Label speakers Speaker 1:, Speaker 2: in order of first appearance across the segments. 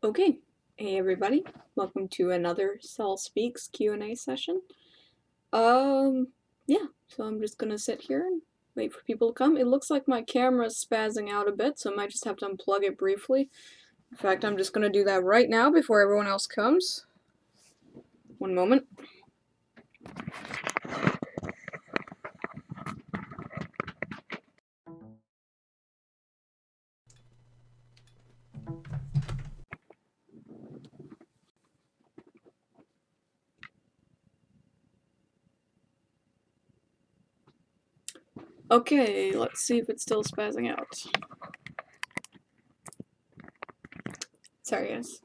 Speaker 1: Okay, hey everybody, welcome to another Sol Speaks Q&A session. Yeah, so I'm just gonna sit here and wait for people to come. It looks like my camera's spazzing out a bit, so I might just have to unplug it briefly. In fact, I'm just gonna do that right now before everyone else comes. One moment. Okay, let's see if it's still spazzing out. Sorry guys.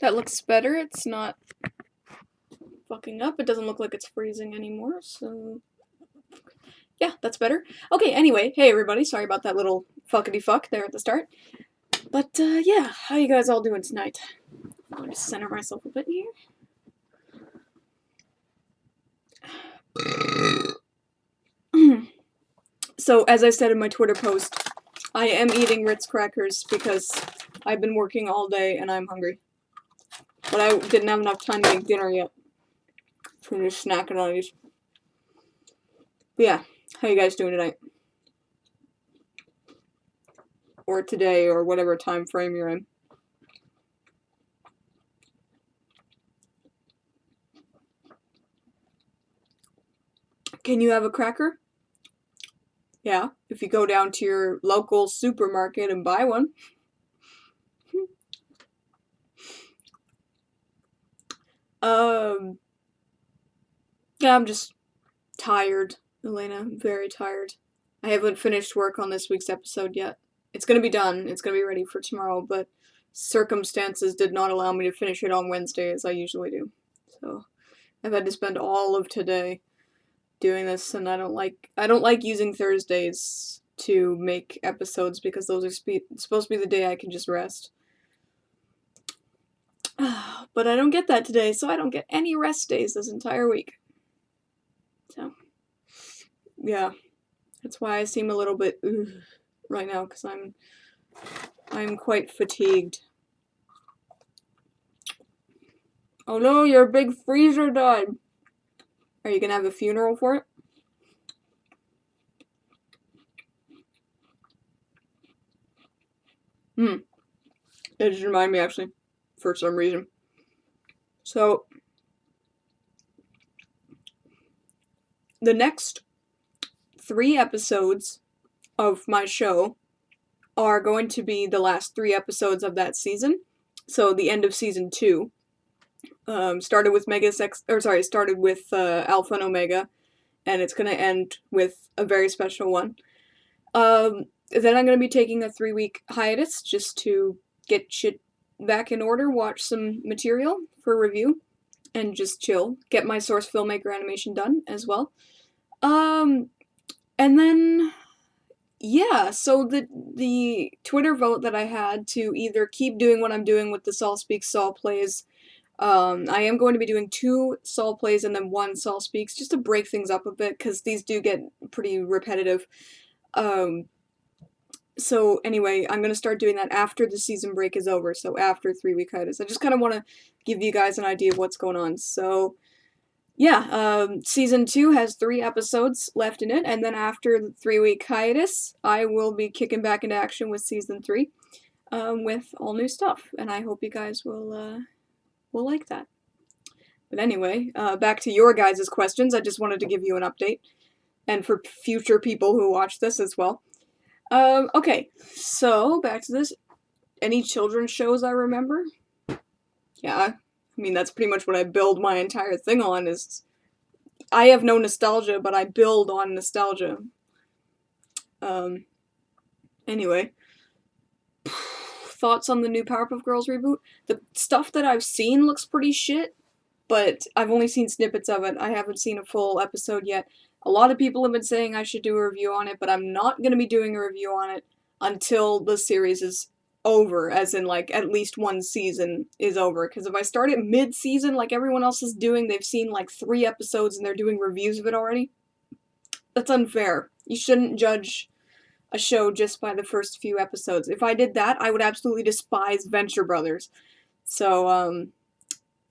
Speaker 1: That looks better. It's not fucking up. It doesn't look like it's freezing anymore, so yeah, that's better. Okay, anyway, hey everybody, sorry about that little fuckity fuck there at the start. But yeah, how you guys all doing tonight? I'm going to center myself a bit here. So, as I said in my Twitter post, I am eating Ritz crackers because I've been working all day and I'm hungry. But I didn't have enough time to make dinner yet. So I'm just snacking on these. But yeah, how you guys doing tonight? Or today, or whatever time frame you're in. Can you have a cracker? Yeah, if you go down to your local supermarket and buy one. Yeah, I'm just tired, Elena. I'm very tired. I haven't finished work on this week's episode yet. It's gonna be done. It's gonna be ready for tomorrow, but circumstances did not allow me to finish it on Wednesday as I usually do. So I've had to spend all of today doing this, and I don't like using Thursdays to make episodes because those are supposed to be the day I can just rest. But I don't get that today, so I don't get any rest days this entire week. So, yeah, that's why I seem a little bit right now, because I'm quite fatigued. Oh no, your big freezer died. Are you gonna have a funeral for it? It just reminded me, actually, for some reason. So, the next 3 episodes of my show are going to be the last 3 episodes of that season. So, the end of season 2. Started with Alpha and Omega, and it's gonna end with a very special one. Then I'm gonna be taking a 3-week hiatus just to get shit back in order, watch some material for review, and just chill. Get my source filmmaker animation done as well. And then yeah, so the Twitter vote that I had to either keep doing what I'm doing with the Sol Speaks Sol Plays. I am going to be doing 2 Sol Plays and then 1 Sol Speaks just to break things up a bit because these do get pretty repetitive. So anyway, I'm going to start doing that after the season break is over, so after 3-week hiatus. I just kind of want to give you guys an idea of what's going on. So yeah, season 2 has 3 episodes left in it, and then after the 3-week hiatus, I will be kicking back into action with season 3 with all new stuff, and I hope you guys will like that. But anyway, back to your guys' questions. I just wanted to give you an update, and for future people who watch this as well. Okay, so back to this. Any children's shows I remember? Yeah, I mean, that's pretty much what I build my entire thing on, is I have no nostalgia, but I build on nostalgia. Anyway. Thoughts on the new Powerpuff Girls reboot? The stuff that I've seen looks pretty shit, but I've only seen snippets of it. I haven't seen a full episode yet. A lot of people have been saying I should do a review on it, but I'm not going to be doing a review on it until the series is over, as in, like, at least 1 season is over. Because if I start it mid-season, like everyone else is doing, they've seen, like, 3 episodes and they're doing reviews of it already. That's unfair. You shouldn't judge a show just by the first few episodes. If I did that, I would absolutely despise Venture Brothers. So,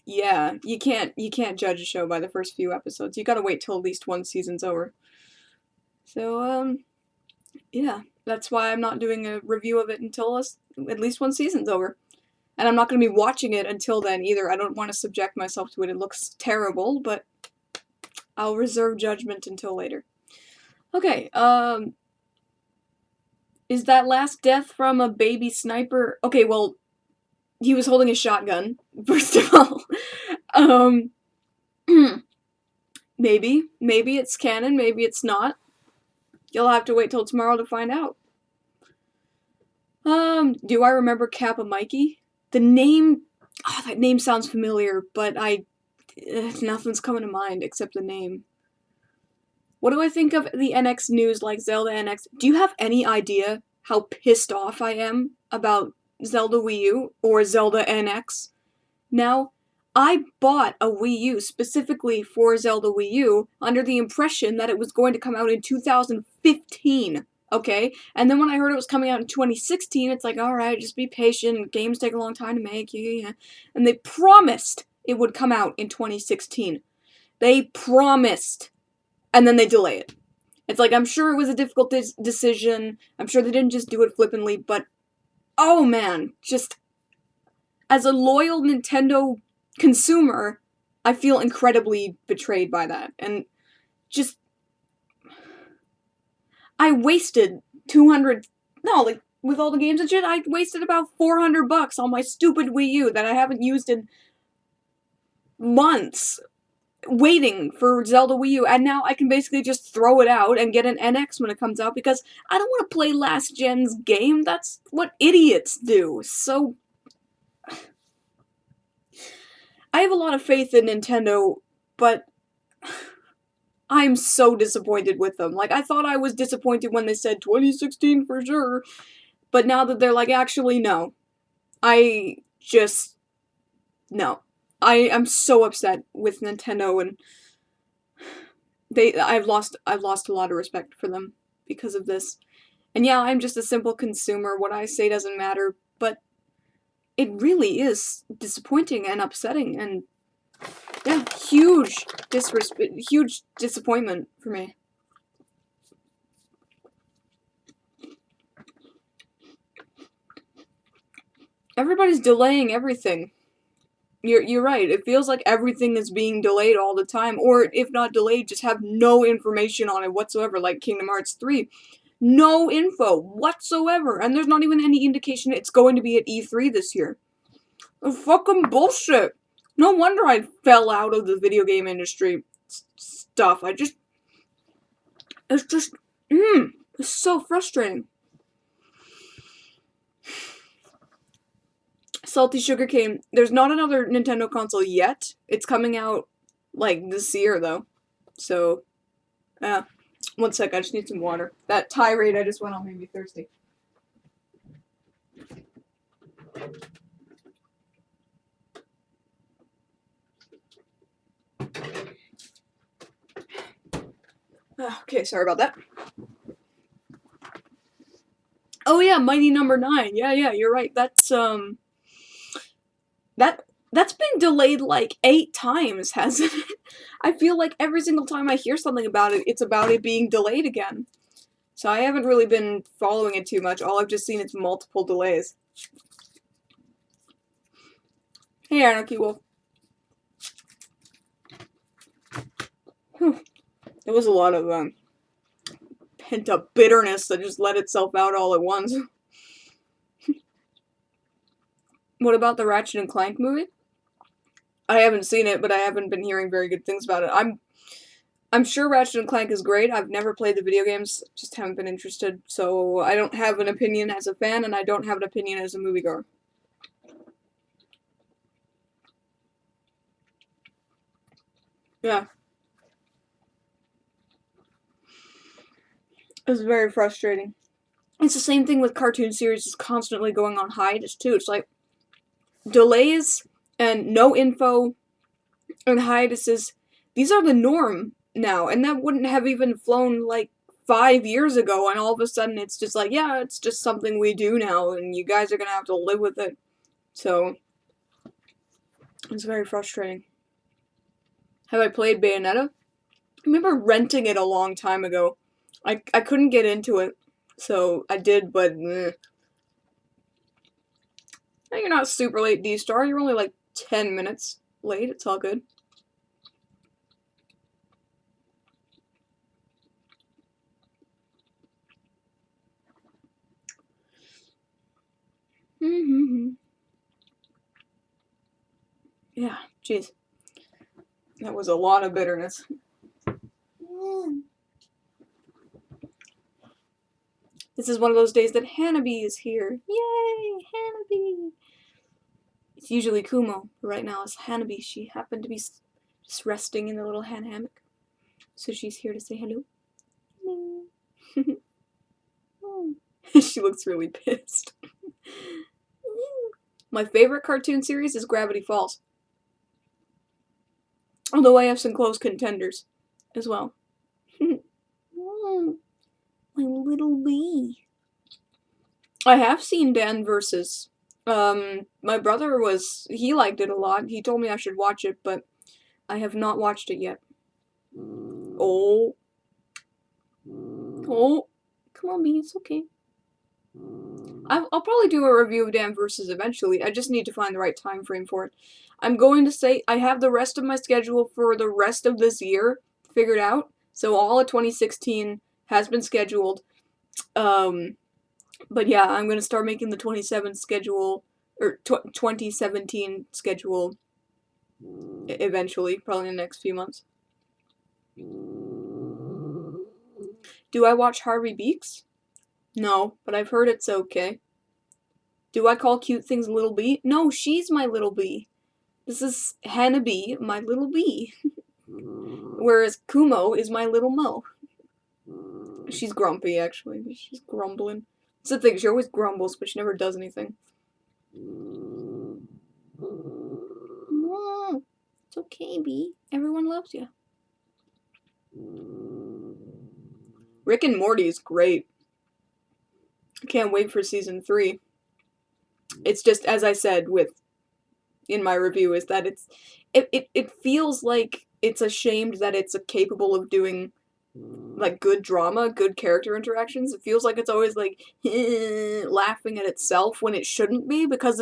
Speaker 1: yeah, you can't judge a show by the first few episodes. You gotta wait till at least one season's over. So, yeah, that's why I'm not doing a review of it until at least one season's over. And I'm not going to be watching it until then either. I don't want to subject myself to it. It looks terrible, but I'll reserve judgment until later. Okay, is that last death from a baby sniper? Okay, well, he was holding a shotgun, first of all. Maybe it's canon, maybe it's not. You'll have to wait till tomorrow to find out. Do I remember Kappa Mikey? The name, that name sounds familiar, but nothing's coming to mind except the name. What do I think of the NX news like Zelda NX? Do you have any idea how pissed off I am about Zelda Wii U or Zelda NX? Now, I bought a Wii U specifically for Zelda Wii U under the impression that it was going to come out in 2015. Okay? And then when I heard it was coming out in 2016, it's like, alright, just be patient. Games take a long time to make. Yeah. And they promised it would come out in 2016. They promised. And then they delay it. It's like, I'm sure it was a difficult decision. I'm sure they didn't just do it flippantly, but oh man, just as a loyal Nintendo consumer, I feel incredibly betrayed by that. And just I wasted with all the games and shit, I wasted about $400 on my stupid Wii U that I haven't used in months, waiting for Zelda Wii U, and now I can basically just throw it out and get an NX when it comes out, because I don't want to play last gen's game. That's what idiots do. So I have a lot of faith in Nintendo, but I'm so disappointed with them. Like, I thought I was disappointed when they said 2016 for sure, but now that they're like, actually, no. No. I'm so upset with Nintendo, and I've lost a lot of respect for them because of this. And yeah, I'm just a simple consumer. What I say doesn't matter, but it really is disappointing and upsetting, and yeah, huge disappointment for me. Everybody's delaying everything. You're right. It feels like everything is being delayed all the time, or if not delayed, just have no information on it whatsoever, like Kingdom Hearts 3. No info whatsoever, and there's not even any indication it's going to be at E3 this year. Fucking bullshit. No wonder I fell out of the video game industry stuff. It's so frustrating. Salty Sugarcane. There's not another Nintendo console yet. It's coming out, like, this year, though. So, one sec, I just need some water. That tirade I just went on made me thirsty. Okay, sorry about that. Oh yeah, Mighty Number 9. Yeah, you're right. That's been delayed like 8 times, hasn't it? I feel like every single time I hear something about it, it's about it being delayed again. So I haven't really been following it too much. All I've just seen is multiple delays. Hey, Anarchy Wolf. There was a lot of pent-up bitterness that just let itself out all at once. What about the Ratchet and Clank movie? I haven't seen it, but I haven't been hearing very good things about it. I'm sure Ratchet and Clank is great. I've never played the video games, just haven't been interested. So I don't have an opinion as a fan, and I don't have an opinion as a moviegoer. Yeah. It's very frustrating. It's the same thing with cartoon series just constantly going on hiatus, too. It's like delays and no info and hiatuses. These are the norm now, and that wouldn't have even flown like 5 years ago, and all of a sudden it's just like, yeah, it's just something we do now, and you guys are gonna have to live with it. So, it's very frustrating. Have I played Bayonetta? I remember renting it a long time ago. I couldn't get into it, so I did, but you're not super late, D-Star. You're only like 10 minutes late. It's all good. Yeah, jeez. That was a lot of bitterness. This is one of those days that Hanabi is here. Yay, Hanabi! It's usually Kumo, but right now it's Hanabi. She happened to be just resting in the little hand hammock. So she's here to say hello. Hello. She looks really pissed. My favorite cartoon series is Gravity Falls. Although I have some close contenders as well. My little bee. I have seen Dan Versus. My brother he liked it a lot. He told me I should watch it, but I have not watched it yet. Oh. Oh. Come on, bee, it's okay. I'll probably do a review of Dan Versus eventually. I just need to find the right time frame for it. I'm going to say I have the rest of my schedule for the rest of this year figured out. So all of 2016 has been scheduled. But yeah, I'm going to start making the 2017 schedule eventually, probably in the next few months. Do I watch Harvey Beaks? No, but I've heard it's okay. Do I call cute things Little Bee? No, she's my little bee. This is Hanabi, my little bee. Whereas Kumo is my little Mo. She's grumpy, actually. She's grumbling. It's the thing, she always grumbles, but she never does anything. It's okay, bee. Everyone loves you. Rick and Morty is great. I can't wait for season 3. It's just, as I said in my review, is that it feels like it's ashamed that it's capable of doing like good drama, good character interactions. It feels like it's always like laughing at itself when it shouldn't be, because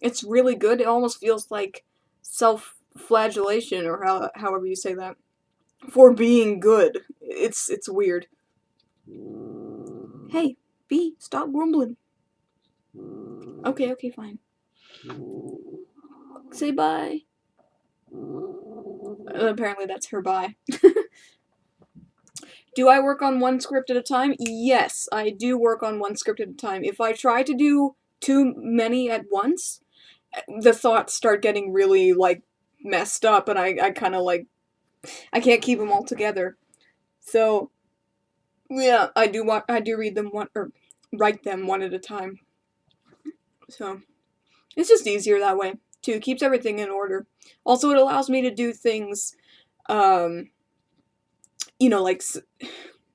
Speaker 1: it's really good. It almost feels like self-flagellation, or however you say that, for being good. It's weird. Hey, bee, stop grumbling. Okay, fine. Say bye. Apparently that's her bye. Do I work on one script at a time? Yes, I do work on one script at a time. If I try to do too many at once, the thoughts start getting really, like, messed up, and I kind of, like, I can't keep them all together. So, yeah, I do read them or write them one at a time. So, it's just easier that way, too. It keeps everything in order. Also, it allows me to do things, you know, like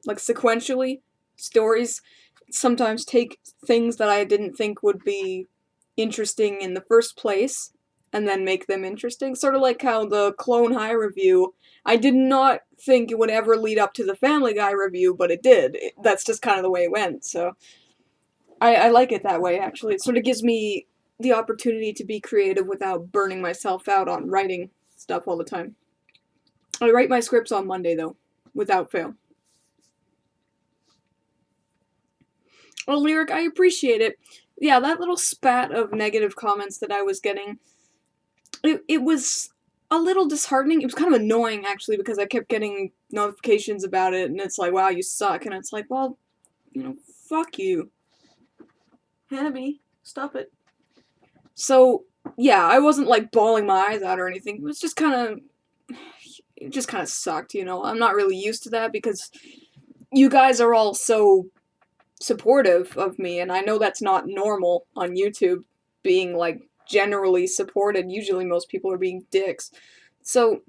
Speaker 1: sequentially. Stories sometimes take things that I didn't think would be interesting in the first place and then make them interesting. Sort of like how the Clone High review, I did not think it would ever lead up to the Family Guy review, but it did. That's just kind of the way it went, so I like it that way, actually. It sort of gives me the opportunity to be creative without burning myself out on writing stuff all the time. I write my scripts on Monday, though, without fail. Oh, Lyric, I appreciate it. Yeah, that little spat of negative comments that I was getting, it was a little disheartening. It was kind of annoying, actually, because I kept getting notifications about it, and it's like, wow, you suck. And it's like, well, you know, fuck you. Hanabi, stop it. So, yeah, I wasn't, like, bawling my eyes out or anything. It was just kind of... It just kind of sucked, you know? I'm not really used to that because you guys are all so supportive of me, and I know that's not normal on YouTube, being, like, generally supported. Usually most people are being dicks. So,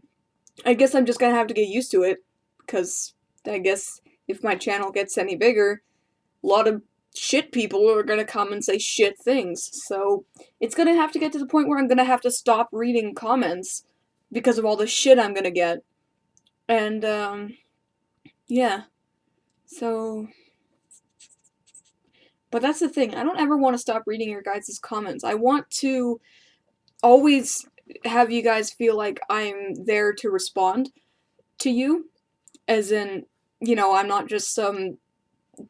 Speaker 1: I guess I'm just gonna have to get used to it, because I guess if my channel gets any bigger, a lot of shit people are gonna come and say shit things. So it's gonna have to get to the point where I'm gonna have to stop reading comments because of all the shit I'm gonna get. And, yeah. So, but that's the thing. I don't ever want to stop reading your guys' comments. I want to always have you guys feel like I'm there to respond to you. As in, I'm not just some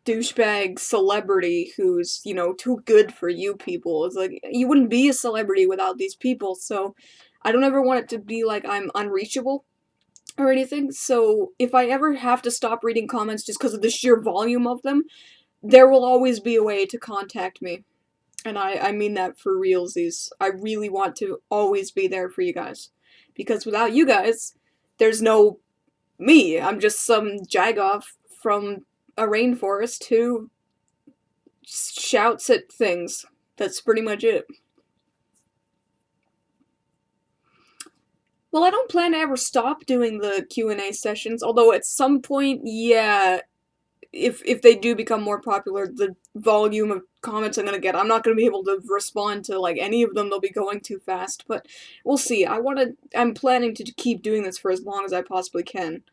Speaker 1: douchebag celebrity who's, too good for you people. It's like, you wouldn't be a celebrity without these people, so I don't ever want it to be like I'm unreachable or anything. So if I ever have to stop reading comments just because of the sheer volume of them, there will always be a way to contact me. And I mean that for realsies. I really want to always be there for you guys. Because without you guys, there's no me. I'm just some jagoff from a rainforest who shouts at things. That's pretty much it. Well, I don't plan to ever stop doing the Q&A sessions, although at some point, yeah, if they do become more popular, the volume of comments I'm gonna get, I'm not gonna be able to respond to, like, any of them. They'll be going too fast, but we'll see. I'm planning to keep doing this for as long as I possibly can.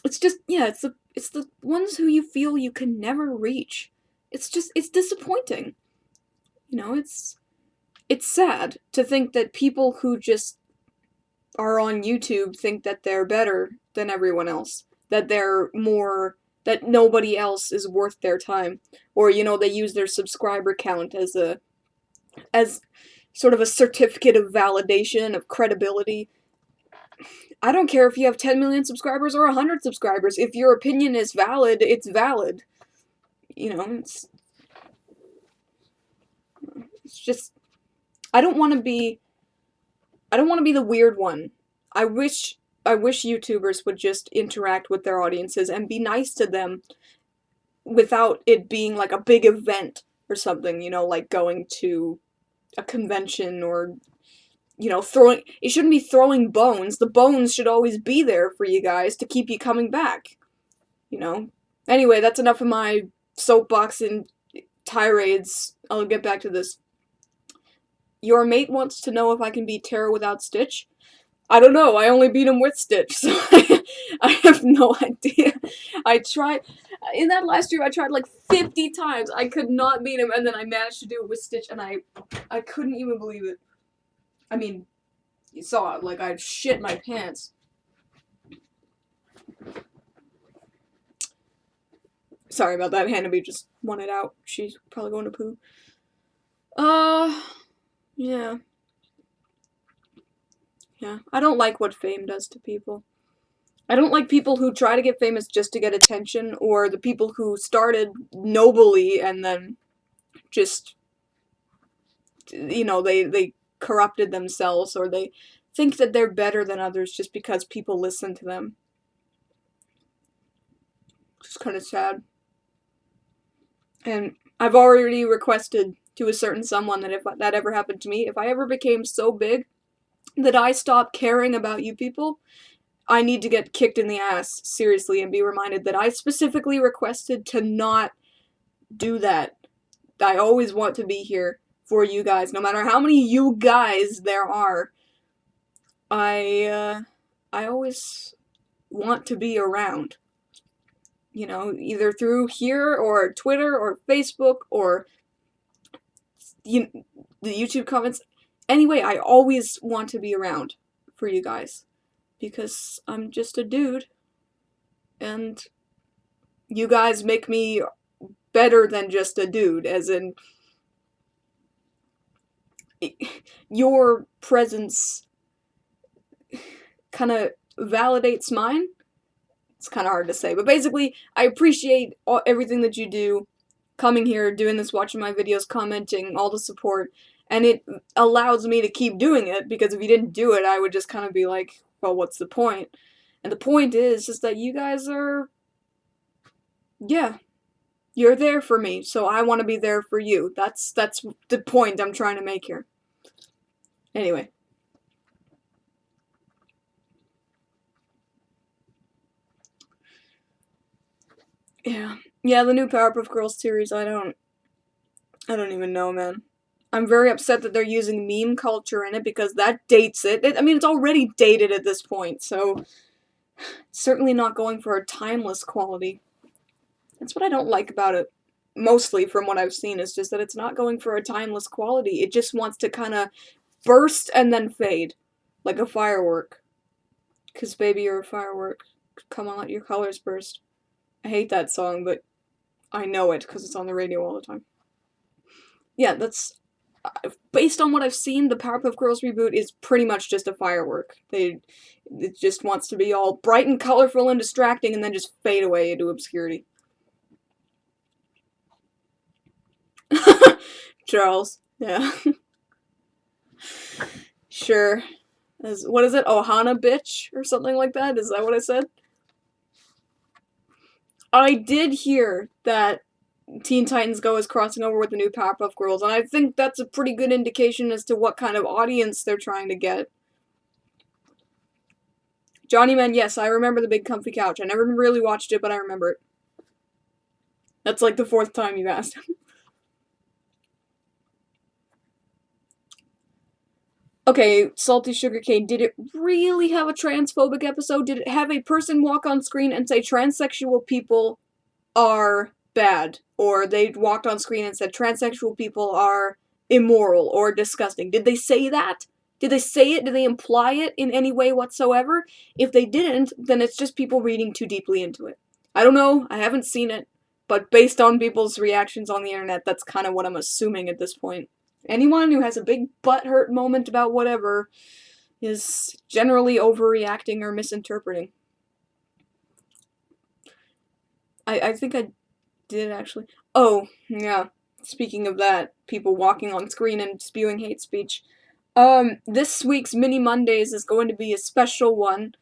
Speaker 1: It's just, yeah, it's the ones who you feel you can never reach. It's disappointing. It's sad to think that people who just are on YouTube think that they're better than everyone else. That nobody else is worth their time. Or, they use their subscriber count as sort of a certificate of validation, of credibility. I don't care if you have 10 million subscribers or 100 subscribers. If your opinion is valid, it's valid. It's just, I don't want to be the weird one. I wish YouTubers would just interact with their audiences and be nice to them without it being like a big event or something, like going to a convention or, it shouldn't be throwing bones. The bones should always be there for you guys to keep you coming back, Anyway, that's enough of my soapbox and tirades. I'll get back to this. Your mate wants to know if I can beat Terra without Stitch. I don't know, I only beat him with Stitch, so I have no idea. I tried, in that last stream, I tried like 50 times. I could not beat him, and then I managed to do it with Stitch, and I couldn't even believe it. I mean, you saw it, like, I shit my pants. Sorry about that, Hannah just wanted out. She's probably going to poo. Yeah. Yeah, I don't like what fame does to people. I don't like people who try to get famous just to get attention, or the people who started nobly and then just, they corrupted themselves, or they think that they're better than others just because people listen to them. It's kind of sad. And I've already requested to a certain someone that if that ever happened to me, if I ever became so big that I stopped caring about you people, I need to get kicked in the ass, seriously, and be reminded that I specifically requested to not do that. I always want to be here for you guys, no matter how many you guys there are. I always want to be around. Either through here, or Twitter, or Facebook, or the YouTube comments. Anyway, I always want to be around for you guys. Because I'm just a dude. And you guys make me better than just a dude, as in, your presence kind of validates mine. It's kind of hard to say, but basically, I appreciate everything that you do, coming here, doing this, watching my videos, commenting, all the support, and it allows me to keep doing it, because if you didn't do it, I would just kind of be like, well, what's the point? And the point is just that you guys are, yeah, you're there for me, so I want to be there for you. That's the point I'm trying to make here. Anyway. Yeah. Yeah, the new Powerpuff Girls series, I don't even know, man. I'm very upset that they're using meme culture in it because that dates it. I mean, it's already dated at this point, so it's certainly not going for a timeless quality. That's what I don't like about it. Mostly from what I've seen, is just that it's not going for a timeless quality. It just wants to kind of burst and then fade. Like a firework. 'Cause baby, you're a firework. Come on, let your colors burst. I hate that song, but I know it because it's on the radio all the time. Yeah, that's based on what I've seen. The Powerpuff Girls reboot is pretty much just a firework. It just wants to be all bright and colorful and distracting, and then just fade away into obscurity. Charles, yeah, sure. What is it? Ohana bitch or something like that? Is that what I said? I did hear that Teen Titans Go is crossing over with the new Powerpuff Girls, and I think that's a pretty good indication as to what kind of audience they're trying to get. Johnny Man, yes, I remember the big comfy couch. I never really watched it, but I remember it. That's like the 4th time you've asked. Okay, Salty Sugar Cane, did it really have a transphobic episode? Did it have a person walk on screen and say transsexual people are bad? Or they walked on screen and said transsexual people are immoral or disgusting? Did they say that? Did they say it? Did they imply it in any way whatsoever? If they didn't, then it's just people reading too deeply into it. I don't know, I haven't seen it, but based on people's reactions on the internet, that's kind of what I'm assuming at this point. Anyone who has a big butthurt moment about whatever is generally overreacting or misinterpreting. I think I did actually. Oh, yeah. Speaking of that, people walking on screen and spewing hate speech. This week's Mini Mondays is going to be a special one.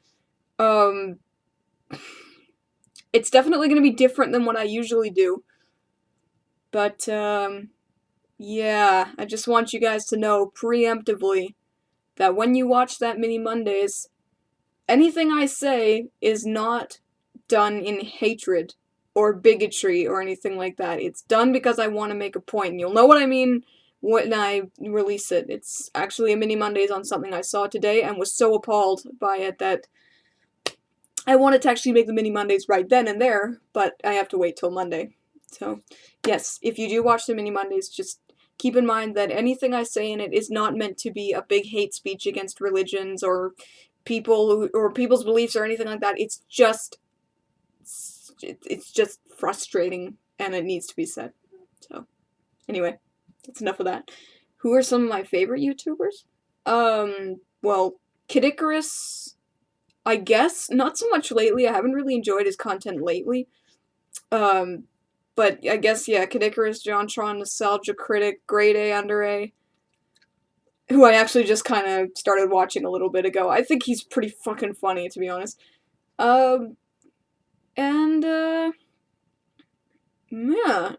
Speaker 1: It's definitely going to be different than what I usually do. But, yeah, I just want you guys to know preemptively that when you watch that Mini Mondays, anything I say is not done in hatred or bigotry or anything like that. It's done because I want to make a point, and you'll know what I mean when I release it. It's actually a Mini Mondays on something I saw today and was so appalled by it that I wanted to actually make the Mini Mondays right then and there, but I have to wait till Monday. So, yes, if you do watch the Mini Mondays, just keep in mind that anything I say in it is not meant to be a big hate speech against religions or people or people's beliefs or anything like that. It's just frustrating and it needs to be said. So, anyway, that's enough of that. Who are some of my favorite YouTubers? Well, Kid Icarus, I guess. Not so much lately. I haven't really enjoyed his content lately. But I guess, yeah, Kid Icarus, JonTron, Nostalgia Critic, Grade A, Under A, who I actually just kind of started watching a little bit ago. I think he's pretty fucking funny, to be honest. And, yeah.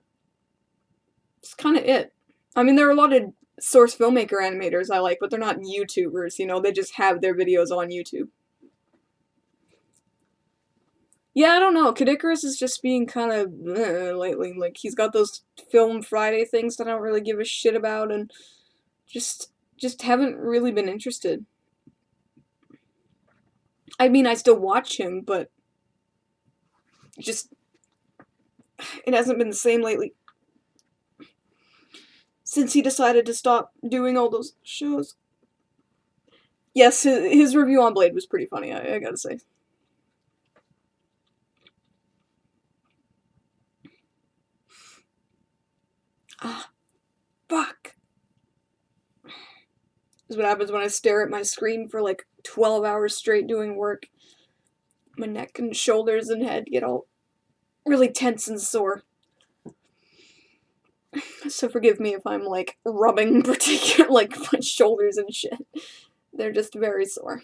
Speaker 1: It's kind of it. I mean, there are a lot of source filmmaker animators I like, but they're not YouTubers, you know, they just have their videos on YouTube. Yeah, I don't know. Kid Icarus is just being kind of lately. Like, he's got those Film Friday things that I don't really give a shit about, and just haven't really been interested. I mean, I still watch him, but just it hasn't been the same lately. Since he decided to stop doing all those shows. Yes, his review on Blade was pretty funny, I gotta say. Ah, fuck. This is what happens when I stare at my screen for like 12 hours straight doing work. My neck and shoulders and head get all really tense and sore. So forgive me if I'm like rubbing particular like my shoulders and shit. They're just very sore.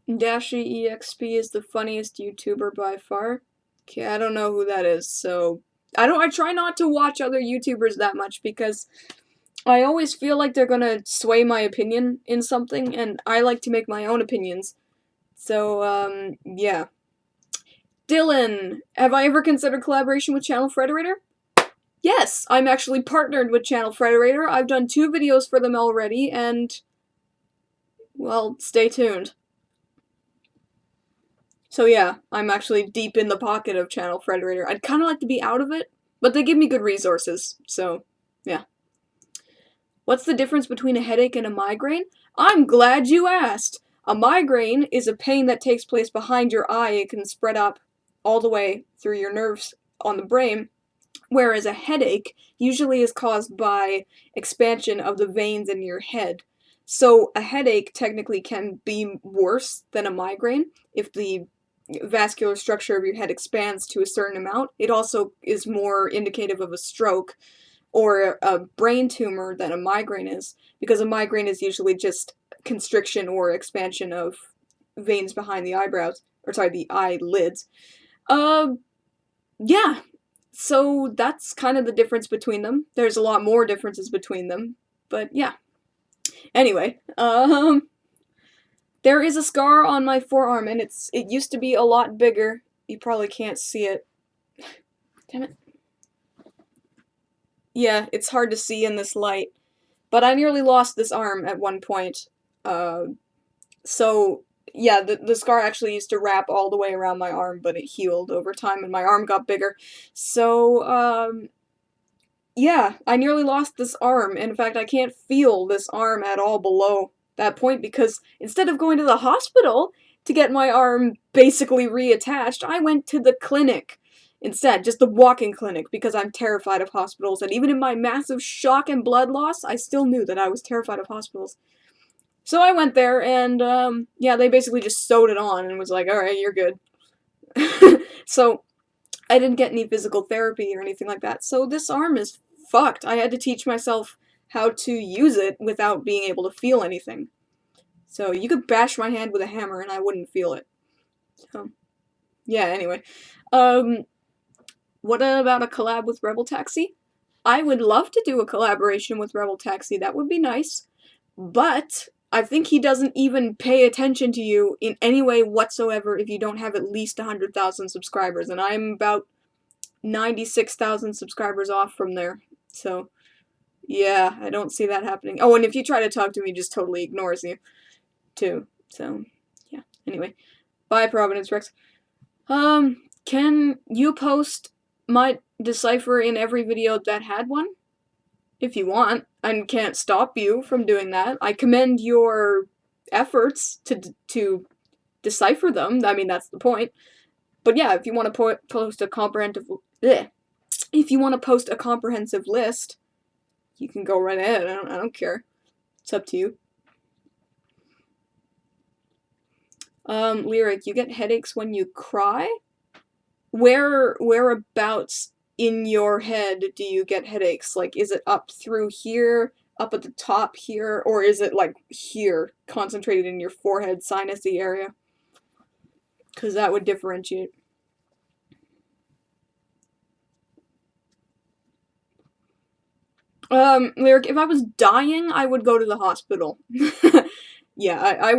Speaker 1: Dashi EXP is the funniest YouTuber by far. Okay, I don't know who that is, so I try not to watch other YouTubers that much because I always feel like they're gonna sway my opinion in something, and I like to make my own opinions. So, yeah. Dylan, have I ever considered collaboration with Channel Frederator? Yes, I'm actually partnered with Channel Frederator. I've done 2 videos for them already, and, well, stay tuned. So yeah, I'm actually deep in the pocket of Channel Frederator. I'd kind of like to be out of it, but they give me good resources, so yeah. What's the difference between a headache and a migraine? I'm glad you asked! A migraine is a pain that takes place behind your eye. It can spread up all the way through your nerves on the brain, whereas a headache usually is caused by expansion of the veins in your head. So a headache technically can be worse than a migraine if the vascular structure of your head expands to a certain amount. It also is more indicative of a stroke or a brain tumor than a migraine is, because a migraine is usually just constriction or expansion of veins behind the eyebrows, or sorry, the eyelids. Uh, yeah, so that's kind of the difference between them. There's a lot more differences between them, but yeah. Anyway, there is a scar on my forearm, and it used to be a lot bigger. You probably can't see it. Damn it. Yeah, it's hard to see in this light. But I nearly lost this arm at one point. Uh, so, yeah, the scar actually used to wrap all the way around my arm, but it healed over time, and my arm got bigger. So, yeah, I nearly lost this arm. In fact, I can't feel this arm at all below that point because instead of going to the hospital to get my arm basically reattached, I went to the clinic instead, just the walk-in clinic, because I'm terrified of hospitals. And even in my massive shock and blood loss, I still knew that I was terrified of hospitals. So I went there, and yeah, they basically just sewed it on and was like, "All right, you're good." So I didn't get any physical therapy or anything like that. So this arm is fucked. I had to teach myself how to use it without being able to feel anything. So you could bash my hand with a hammer and I wouldn't feel it. So yeah, anyway. Um what about a collab with Rebel Taxi? I would love to do a collaboration with Rebel Taxi. That would be nice. But I think he doesn't even pay attention to you in any way whatsoever if you don't have at least 100,000 subscribers, and I'm about 96,000 subscribers off from there. So, yeah, I don't see that happening. Oh, and if you try to talk to me, he just totally ignores you, too. So, yeah. Anyway, bye, Providence Rex. Can you post my decipher in every video that had one? If you want. I can't stop you from doing that. I commend your efforts to decipher them. I mean, that's the point. But yeah, if you want to post a comprehensive... Bleh. If you want to post a comprehensive list, you can go right ahead. I don't care. It's up to you. Lyric, you get headaches when you cry? Whereabouts in your head do you get headaches? Like, is it up through here, up at the top here, or is it like here, concentrated in your forehead, sinusy area? Because that would differentiate. Lyric, if I was dying, I would go to the hospital. Yeah, I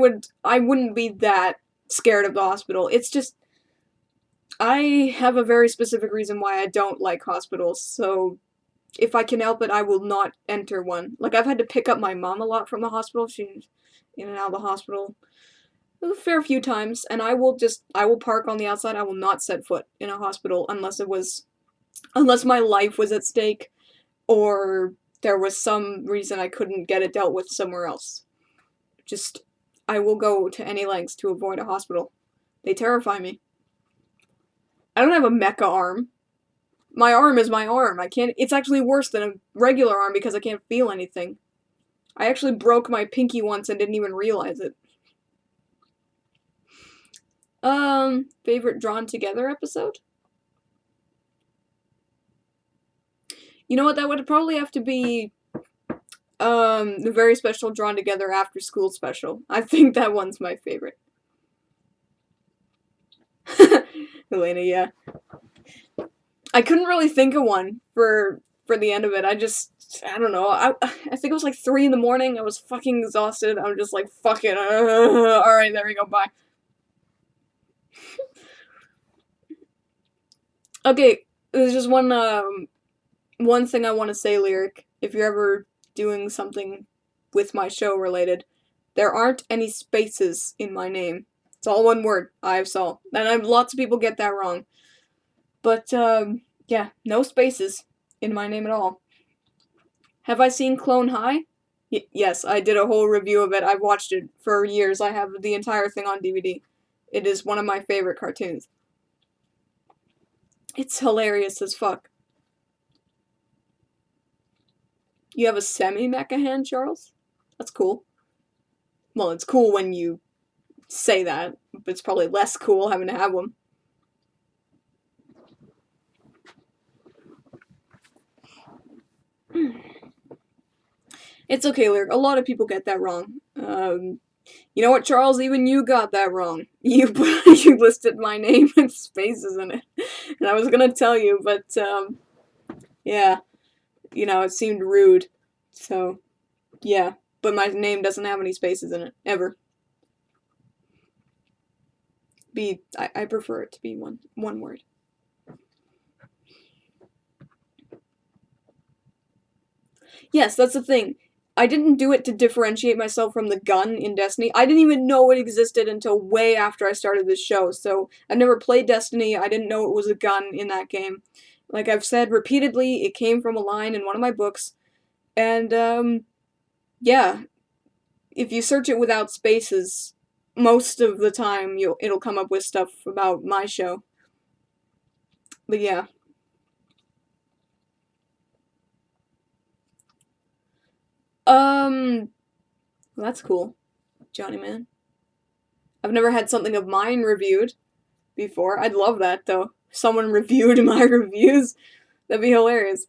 Speaker 1: wouldn't be that scared of the hospital. It's just, I have a very specific reason why I don't like hospitals, so if I can help it, I will not enter one. Like, I've had to pick up my mom a lot from the hospital. She's in and out of the hospital a fair few times, and I will park on the outside. I will not set foot in a hospital unless my life was at stake, or there was some reason I couldn't get it dealt with somewhere else. Just, I will go to any lengths to avoid a hospital. They terrify me. I don't have a mecha arm. My arm is my arm. It's actually worse than a regular arm because I can't feel anything. I actually broke my pinky once and didn't even realize it. Favorite Drawn Together episode? You know what, that would probably have to be, the very special Drawn Together After School special. I think that one's my favorite. Elena, yeah. I couldn't really think of one for the end of it. I just I don't know. I think it was like 3 in the morning. I was fucking exhausted. I'm just like, fuck it. Alright, there we go. Bye. Okay, there's just one thing I want to say, Lyric. If you're ever doing something with my show related, there aren't any spaces in my name. It's all one word, EyeofSol. And lots of people get that wrong. But, yeah, no spaces in my name at all. Have I seen Clone High? Yes, I did a whole review of it. I've watched it for years. I have the entire thing on DVD. It is one of my favorite cartoons. It's hilarious as fuck. You have a semi-mecha hand, Charles? That's cool. Well, it's cool when you say that, but it's probably less cool having to have one. It's okay, Lyric. A lot of people get that wrong. You know what, Charles? Even you got that wrong. You listed my name with spaces in it. And I was gonna tell you, but, yeah. You know, it seemed rude. So, yeah. But my name doesn't have any spaces in it. Ever. I prefer it to be one word. Yes, that's the thing. I didn't do it to differentiate myself from the gun in Destiny. I didn't even know it existed until way after I started this show, so I've never played Destiny. I didn't know it was a gun in that game. Like I've said repeatedly, it came from a line in one of my books, and, yeah. If you search it without spaces, most of the time it'll come up with stuff about my show. But yeah. That's cool, Johnny Man. I've never had something of mine reviewed before. I'd love that, though. Someone reviewed my reviews. That'd be hilarious.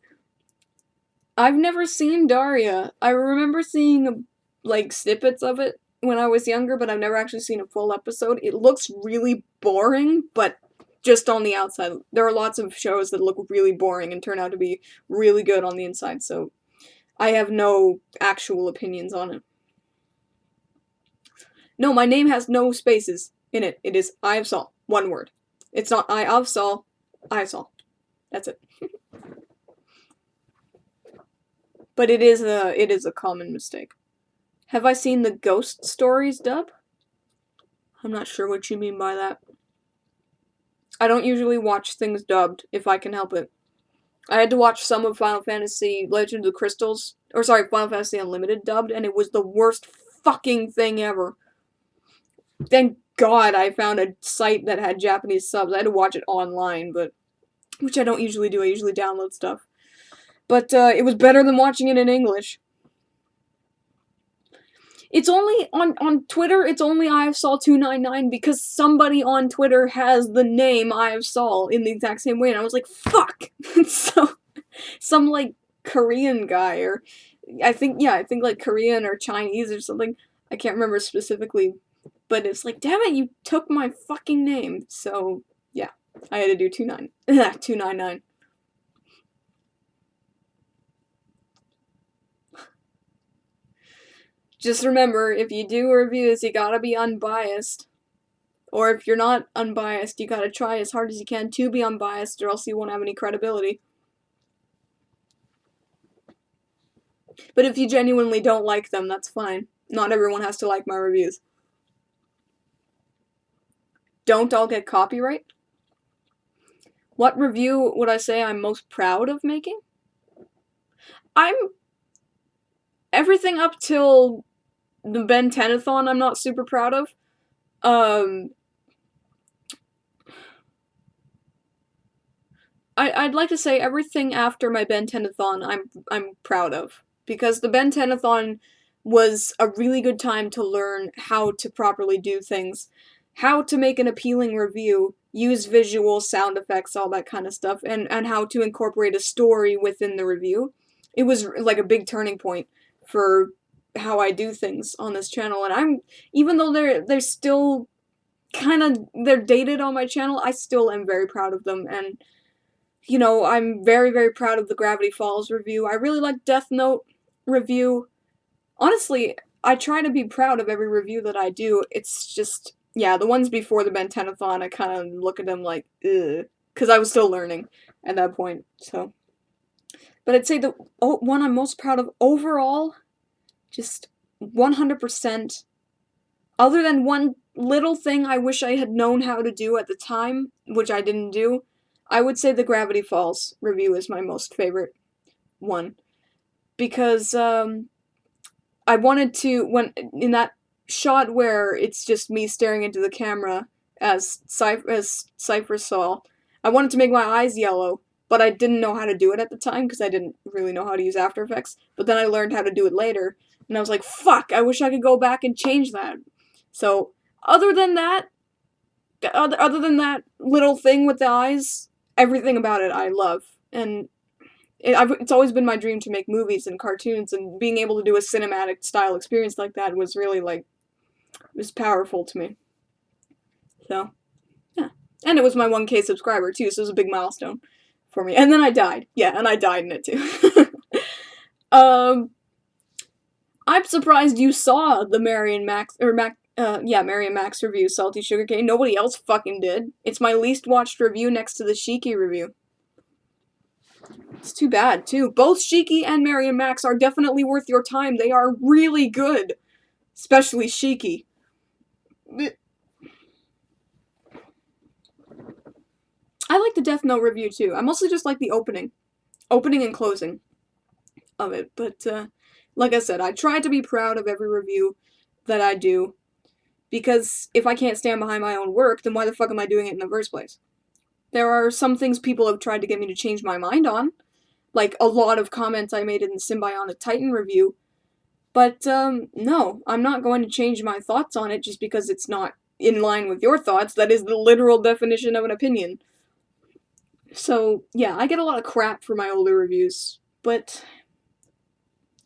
Speaker 1: I've never seen Daria. I remember seeing, like, snippets of it when I was younger, but I've never actually seen a full episode. It looks really boring, but just on the outside. There are lots of shows that look really boring and turn out to be really good on the inside, so I have no actual opinions on it. No, my name has no spaces in it. It is EyeofSol. One word. It's not EyeofSol. EyeofSol. That's it. But it is a common mistake. Have I seen the Ghost Stories dub? I'm not sure what you mean by that. I don't usually watch things dubbed if I can help it. I had to watch some of Final Fantasy Legend of the Crystals, Final Fantasy Unlimited dubbed, and it was the worst fucking thing ever. Thank God I found a site that had Japanese subs. I had to watch it online, which I don't usually do. I usually download stuff. But it was better than watching it in English. It's only on Twitter. It's only EyeofSol299 because somebody on Twitter has the name EyeofSol in the exact same way, and I was like, "Fuck!" So, some like Korean guy, or I think like Korean or Chinese or something. I can't remember specifically, but it's like, damn it, you took my fucking name. So yeah, I had to do 299. Just remember, if you do reviews, you gotta be unbiased. Or if you're not unbiased, you gotta try as hard as you can to be unbiased, or else you won't have any credibility. But if you genuinely don't like them, that's fine. Not everyone has to like my reviews. Don't all get copyright? What review would I say I'm most proud of making? Everything up till the Ben 10-a-thon I'm not super proud of. I'd like to say everything after my Ben 10-a-thon I'm proud of. Because the Ben 10-a-thon was a really good time to learn how to properly do things. How to make an appealing review, use visual, sound effects, all that kind of stuff, and how to incorporate a story within the review. It was like a big turning point for how I do things on this channel, and even though they're still they're dated on my channel, I still am very proud of them, and you know, I'm very, very proud of the Gravity Falls review. I really like Death Note review. Honestly, I try to be proud of every review that I do. It's just, yeah, the ones before the Ben 10-a-thon, I kind of look at them like, ugh, because I was still learning at that point, so. But I'd say the one I'm most proud of overall, just 100%, other than one little thing I wish I had known how to do at the time, which I didn't do, I would say the Gravity Falls review is my most favorite one. Because, I wanted to, when, in that shot where it's just me staring into the camera as EyeofSol, I wanted to make my eyes yellow, but I didn't know how to do it at the time because I didn't really know how to use After Effects, but then I learned how to do it later, and I was like, fuck, I wish I could go back and change that. So, other than that, other than that little thing with the eyes, everything about it I love, and it's always been my dream to make movies and cartoons, and being able to do a cinematic style experience like that was really, like, it was powerful to me. So, yeah. And it was my 1K subscriber, too, so it was a big milestone for me. And then I died. Yeah, and I died in it, too. I'm surprised you saw the Mary and Max review, Salty Sugar Cane. Nobody else fucking did. It's my least watched review next to the Shiki review. It's too bad, too. Both Shiki and Mary and Max are definitely worth your time. They are really good. Especially Shiki. I like the Death Note review, too. I mostly just like the opening. Opening and closing of it. But, like I said, I try to be proud of every review that I do. Because if I can't stand behind my own work, then why the fuck am I doing it in the first place? There are some things people have tried to get me to change my mind on. Like a lot of comments I made in the Symbiotic Titan review. But, no, I'm not going to change my thoughts on it just because it's not in line with your thoughts. That is the literal definition of an opinion. So, yeah, I get a lot of crap for my older reviews, but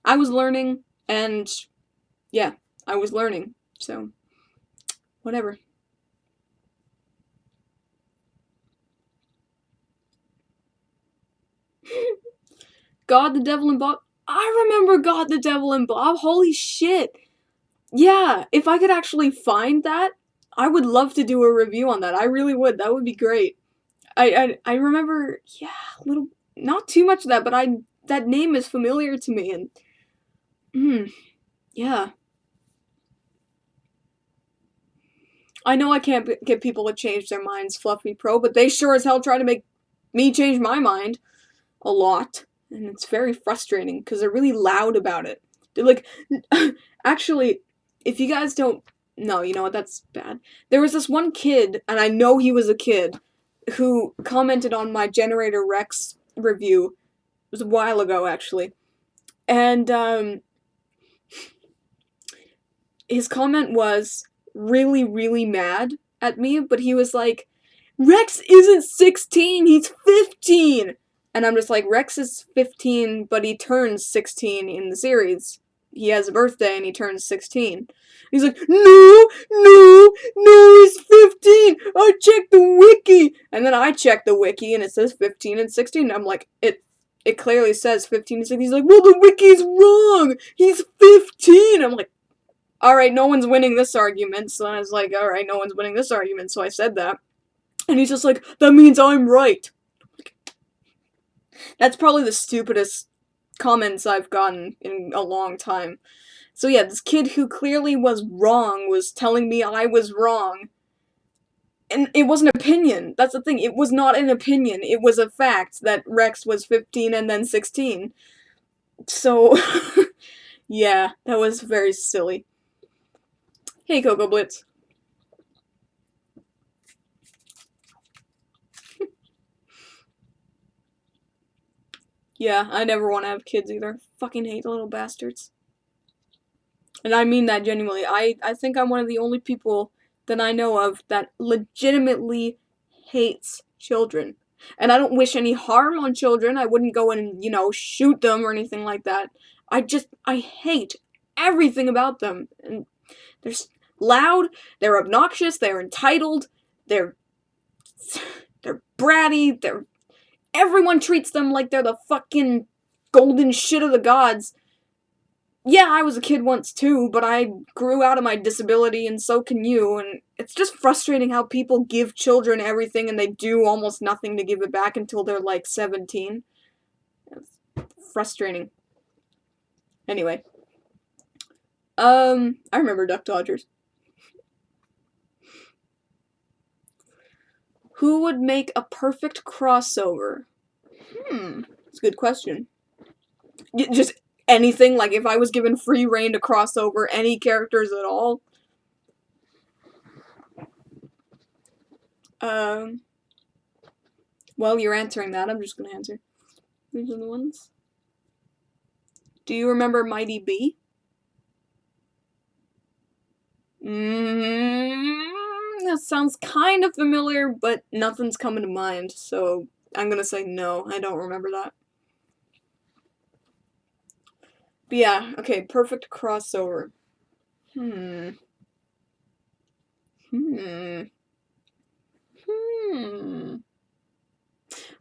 Speaker 1: I was learning, and, yeah, I was learning, so, whatever. God, the Devil, and Bob. I remember God, the Devil, and Bob. Holy shit. Yeah, if I could actually find that, I would love to do a review on that. I really would. That would be great. I remember, yeah, little, not too much of that, but that name is familiar to me, and, yeah. I know I can't get people to change their minds, Fluffy Pro, but they sure as hell try to make me change my mind a lot, and it's very frustrating because they're really loud about it. They're like, actually, if you guys don't know, you know what, that's bad. There was this one kid, and I know he was a kid, who commented on my Generator Rex review. It was a while ago, actually. And, his comment was really, really mad at me, but he was like, Rex isn't 16, he's 15! And I'm just like, Rex is 15, but he turns 16 in the series. He has a birthday and he turns 16. He's like, no, he's 15! I checked the wiki! And then I checked the wiki and it says 15 and 16. I'm like, it clearly says 15 and 16. He's like, well, the wiki's wrong! He's 15! I'm like, alright, no one's winning this argument. So I was like, alright, no one's winning this argument, so I said that. And he's just like, that means I'm right. That's probably the stupidest comments I've gotten in a long time. So yeah, this kid who clearly was wrong was telling me I was wrong. And it was an opinion. That's the thing. It was not an opinion. It was a fact that Rex was 15 and then 16. So, yeah, that was very silly. Hey, Coco Blitz. Yeah, I never want to have kids either. Fucking hate the little bastards. And I mean that genuinely. I think I'm one of the only people that I know of that legitimately hates children. And I don't wish any harm on children. I wouldn't go and, you know, shoot them or anything like that. I hate everything about them. And they're loud, they're obnoxious, they're entitled, they're bratty, Everyone treats them like they're the fucking golden shit of the gods. Yeah, I was a kid once too, but I grew out of my disability and so can you, and it's just frustrating how people give children everything and they do almost nothing to give it back until they're like 17. It's frustrating. Anyway. I remember Duck Dodgers. Who would make a perfect crossover? It's a good question. Just anything, like if I was given free reign to cross over any characters at all. Well, you're answering that, I'm just gonna answer. These are the ones. Do you remember Mighty B? That sounds kind of familiar, but nothing's coming to mind, so I'm gonna say no, I don't remember that. But yeah, okay, perfect crossover.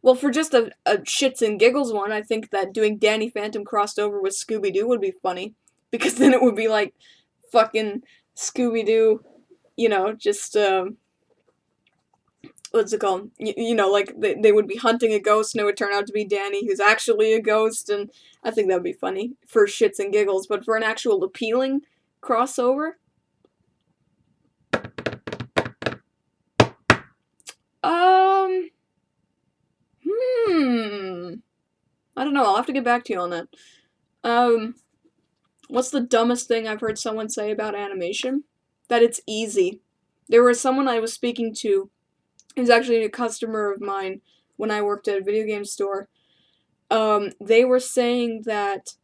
Speaker 1: Well, for just a shits and giggles one, I think that doing Danny Phantom crossed over with Scooby-Doo would be funny. Because then it would be like fucking Scooby-Doo, you know, just, what's it called? You know, like, they would be hunting a ghost and it would turn out to be Danny, who's actually a ghost, and I think that would be funny for shits and giggles. But for an actual appealing crossover, I don't know, I'll have to get back to you on that. What's the dumbest thing I've heard someone say about animation? That it's easy. There was someone I was speaking to, who's actually a customer of mine when I worked at a video game store. They were saying that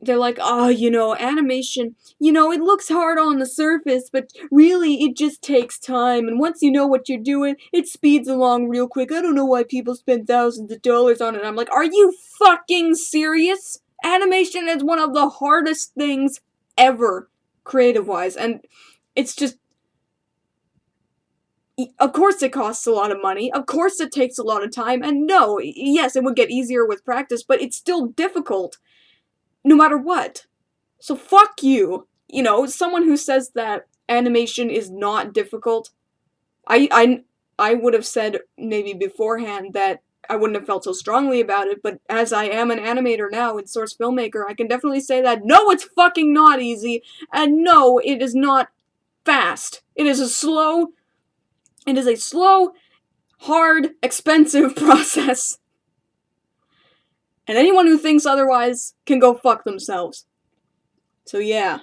Speaker 1: they're like, oh, you know, animation, you know, it looks hard on the surface, but really it just takes time, and once you know what you're doing, it speeds along real quick. I don't know why people spend thousands of dollars on it. I'm like, are you fucking serious? Animation is one of the hardest things ever, creative-wise, and it's just, of course it costs a lot of money, of course it takes a lot of time, and no, yes, it would get easier with practice, but it's still difficult. No matter what. So fuck you. You know, someone who says that animation is not difficult, I would have said maybe beforehand that I wouldn't have felt so strongly about it, but as I am an animator now and source filmmaker, I can definitely say that no, it's fucking not easy, and no, it is not fast. It is a slow, hard, expensive process. And anyone who thinks otherwise can go fuck themselves. So yeah.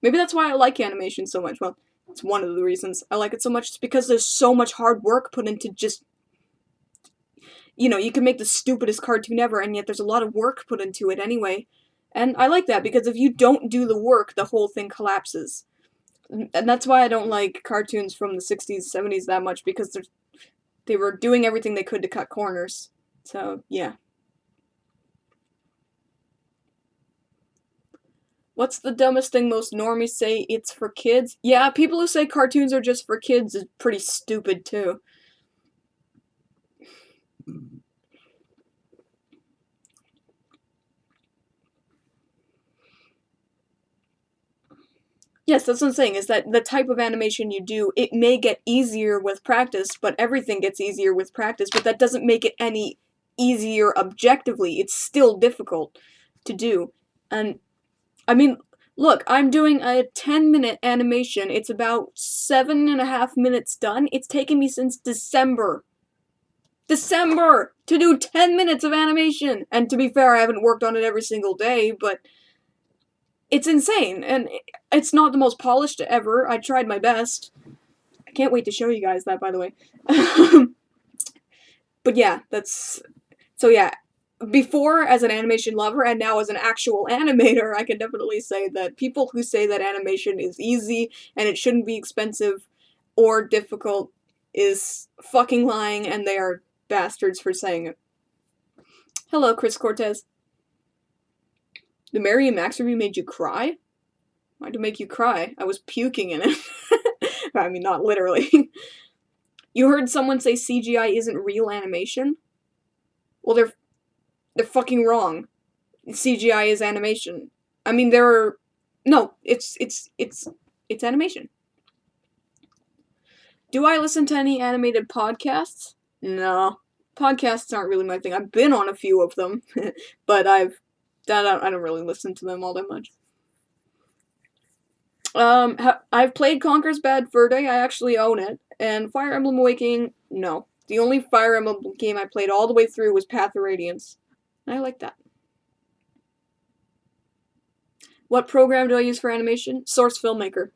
Speaker 1: Maybe that's why I like animation so much. Well, it's one of the reasons I like it so much. It's because there's so much hard work put into just... You know, you can make the stupidest cartoon ever, and yet there's a lot of work put into it anyway. And I like that, because if you don't do the work, the whole thing collapses. And that's why I don't like cartoons from the 60s, 70s that much, because they were doing everything they could to cut corners. So, yeah. What's the dumbest thing most normies say? It's for kids? Yeah, people who say cartoons are just for kids is pretty stupid, too. Yes, that's what I'm saying, is that the type of animation you do, it may get easier with practice, but everything gets easier with practice, but that doesn't make it any easier objectively. It's still difficult to do. And, I mean, look, I'm doing a 10-minute animation. It's about 7.5 minutes done. It's taken me since December to do 10 minutes of animation! And to be fair, I haven't worked on it every single day, but it's insane, and it's not the most polished ever. I tried my best. I can't wait to show you guys that, by the way. But yeah, that's... So yeah, before as an animation lover, and now as an actual animator, I can definitely say that people who say that animation is easy, and it shouldn't be expensive or difficult, is fucking lying, and they are bastards for saying it. Hello, Chris Cortez. The Mary and Max review made you cry? Why'd it make you cry? I was puking in it. I mean, not literally. You heard someone say CGI isn't real animation? Well, they're fucking wrong. CGI is animation. I mean, there are no. It's animation. Do I listen to any animated podcasts? No. Podcasts aren't really my thing. I've been on a few of them, but I don't really listen to them all that much. I've played Conker's Bad Fur Day. I actually own it. And Fire Emblem Awakening, no. The only Fire Emblem game I played all the way through was Path of Radiance. I like that. What program do I use for animation? Source Filmmaker.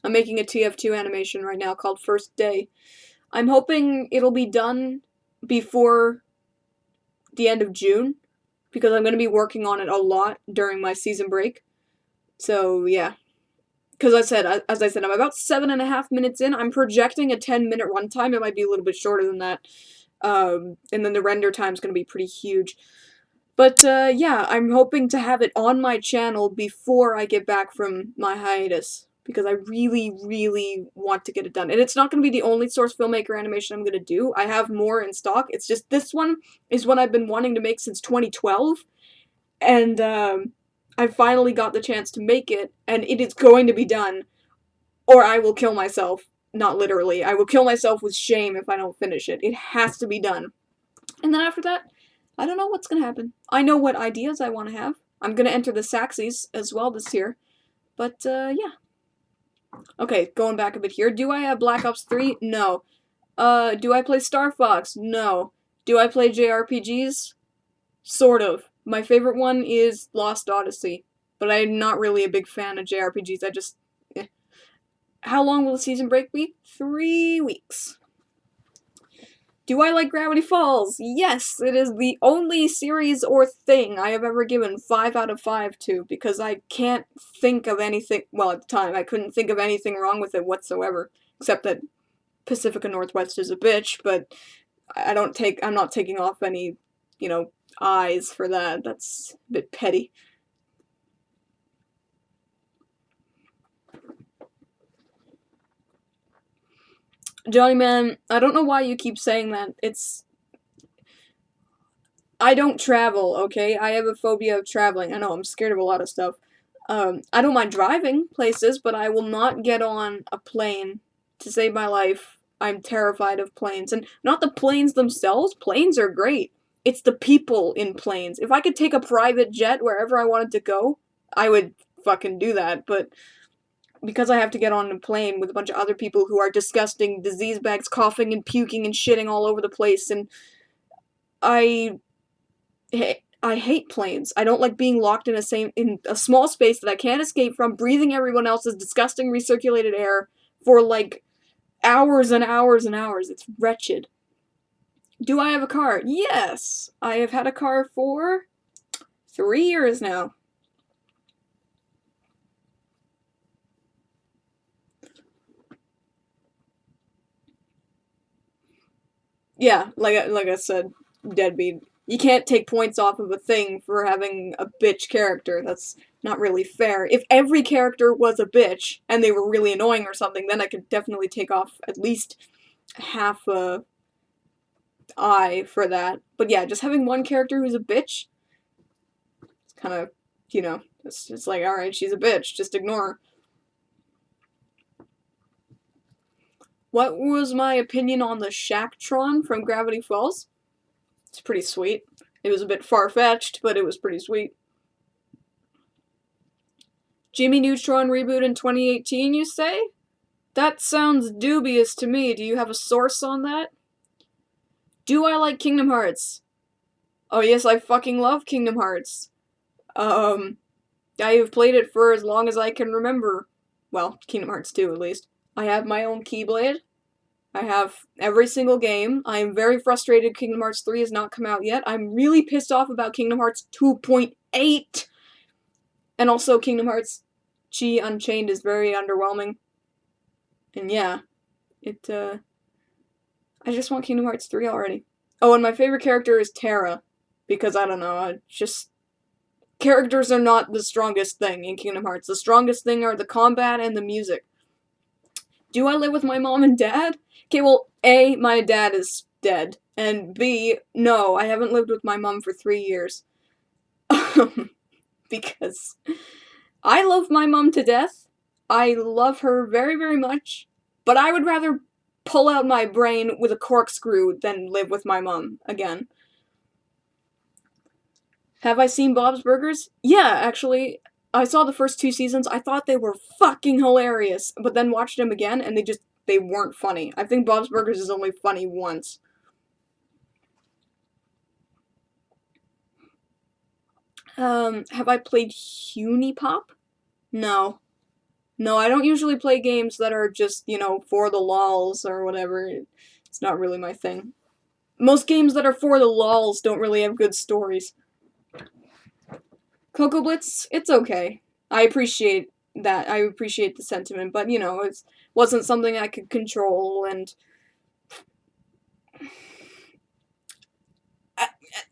Speaker 1: I'm making a TF2 animation right now called First Day. I'm hoping it'll be done before the end of June, because I'm going to be working on it a lot during my season break. So, yeah. Because as I said, I'm about 7.5 minutes in. I'm projecting a 10-minute runtime. It might be a little bit shorter than that. And then the render time's going to be pretty huge. But, yeah, I'm hoping to have it on my channel before I get back from my hiatus, because I really, really want to get it done. And it's not going to be the only Source Filmmaker animation I'm going to do. I have more in stock. It's just this one is one I've been wanting to make since 2012. And, I finally got the chance to make it, and it is going to be done, or I will kill myself. Not literally. I will kill myself with shame if I don't finish it. It has to be done. And then after that, I don't know what's going to happen. I know what ideas I want to have. I'm going to enter the Saxies as well this year. But, yeah. Okay, going back a bit here. Do I have Black Ops 3? No. Do I play Star Fox? No. Do I play JRPGs? Sort of. My favorite one is Lost Odyssey, but I'm not really a big fan of JRPGs. I just... How long will the season break be? 3 weeks. Do I like Gravity Falls? Yes, it is the only series or thing I have ever given 5 out of 5 to, because I can't think of anything, well, at the time, I couldn't think of anything wrong with it whatsoever, except that Pacifica Northwest is a bitch, but I'm not taking off any, eyes for that. That's a bit petty. Johnny Man, I don't know why you keep saying that. I don't travel, okay? I have a phobia of traveling. I know, I'm scared of a lot of stuff. I don't mind driving places, but I will not get on a plane to save my life. I'm terrified of planes. And not the planes themselves. Planes are great. It's the people in planes. If I could take a private jet wherever I wanted to go, I would fucking do that. But because I have to get on a plane with a bunch of other people who are disgusting disease bags, coughing and puking and shitting all over the place, and I hate planes. I don't like being locked in a small space that I can't escape from, breathing everyone else's disgusting recirculated air for like hours and hours and hours. It's wretched. Do I have a car? Yes. I have had a car for 3 years now. Yeah, like I said, deadbeat. You can't take points off of a thing for having a bitch character. That's not really fair. If every character was a bitch and they were really annoying or something, then I could definitely take off at least half a eye for that. But yeah, just having one character who's a bitch, it's kind of, it's like, alright, she's a bitch, just ignore her. What was my opinion on the Shacktron from Gravity Falls? It's pretty sweet. It was a bit far-fetched, but it was pretty sweet. Jimmy Neutron reboot in 2018, you say? That sounds dubious to me. Do you have a source on that? Do I like Kingdom Hearts? Oh yes, I fucking love Kingdom Hearts. I have played it for as long as I can remember. Well, Kingdom Hearts 2 at least. I have my own Keyblade. I have every single game. I am very frustrated Kingdom Hearts 3 has not come out yet. I'm really pissed off about Kingdom Hearts 2.8. And also Kingdom Hearts Chi Unchained is very underwhelming. And yeah, I just want Kingdom Hearts 3 already. Oh, and my favorite character is Terra. Because, I don't know, characters are not the strongest thing in Kingdom Hearts. The strongest thing are the combat and the music. Do I live with my mom and dad? Okay, well, A, my dad is dead. And B, no, I haven't lived with my mom for 3 years. Because I love my mom to death. I love her very, very much. But I would rather pull out my brain with a corkscrew than live with my mom again. Have I seen Bob's Burgers? Yeah, actually. I saw the first 2 seasons. I thought they were fucking hilarious, but then watched them again and they weren't funny. I think Bob's Burgers is only funny once. Have I played Hunipop? No. No, I don't usually play games that are just, for the lols or whatever. It's not really my thing. Most games that are for the lols don't really have good stories. Cocoa Blitz, it's okay. I appreciate that. I appreciate the sentiment, but it wasn't something I could control, and